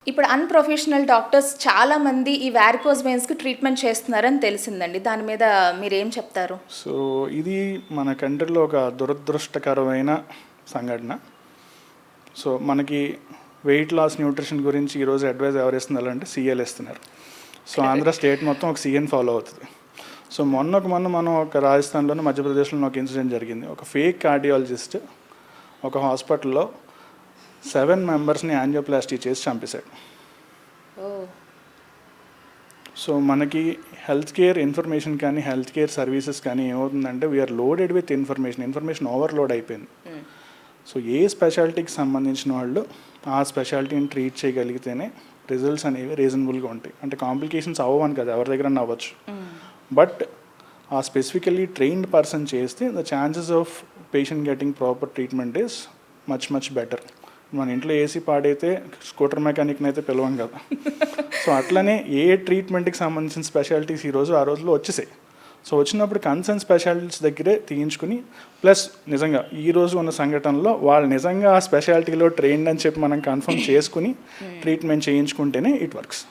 ఇప్పుడు unprofessional doctors చాలామంది ఈ వారికోస్ వెయిన్స్‌కి ట్రీట్మెంట్ చేస్తున్నారని తెలిసిందండి. దాని మీద మీరేం చెప్తారు? సో ఇది మన కంట్రీలో ఒక దురదృష్టకరమైన సంఘటన. సో మనకి వెయిట్ లాస్ న్యూట్రిషన్ గురించి ఈరోజు అడ్వైజ్ ఎవరు ఇస్తున్నారంటే సీఎల్ ఇస్తున్నారు. సో ఆంధ్ర స్టేట్ మొత్తం ఒక సీఎన్ ఫాలో అవుతుంది. సో మొన్న మనం ఒక రాజస్థాన్లోని మధ్యప్రదేశ్లో ఒక ఇన్సిడెంట్ జరిగింది. ఒక ఫేక్ కార్డియాలజిస్ట్ ఒక హాస్పిటల్లో 7 మెంబర్స్ని యాంజియోప్లాస్టీ చేసి చంపేశాడు. సో మనకి హెల్త్ కేర్ ఇన్ఫర్మేషన్ కానీ హెల్త్ కేర్ సర్వీసెస్ కానీ ఏమవుతుందంటే we're loaded with information overload అయిపోయింది. సో ఏ స్పెషాలిటీకి సంబంధించిన వాళ్ళు ఆ స్పెషాలిటీని ట్రీట్ చేయగలిగితేనే రిజల్ట్స్ అనేవి రీజనబుల్గా ఉంటాయి. అంటే కాంప్లికేషన్స్ అవ్వని కదా, ఎవరి దగ్గర అవ్వచ్చు. బట్ ఆ స్పెసిఫికలీ ట్రైన్డ్ పర్సన్ చేస్తే the chances of patient getting proper treatment is much better. మన ఇంట్లో ఏసీ పాడైతే స్కూటర్ మెకానిక్ని అయితే పిలవం కదా. సో అట్లనే ఏ ట్రీట్మెంట్కి సంబంధించిన స్పెషాలిటీస్ ఆ రోజులో వచ్చేసాయి. సో వచ్చినప్పుడు కన్సర్న్ స్పెషాలిటీస్ దగ్గరే తీయించుకుని ప్లస్ నిజంగా ఈరోజు ఉన్న సంఘటనలో వాళ్ళు నిజంగా ఆ స్పెషాలిటీలో ట్రైన్డ్ అని చెప్పి మనం కన్ఫర్మ్ చేసుకుని ట్రీట్మెంట్ చేయించుకుంటేనే ఇట్ వర్క్స్.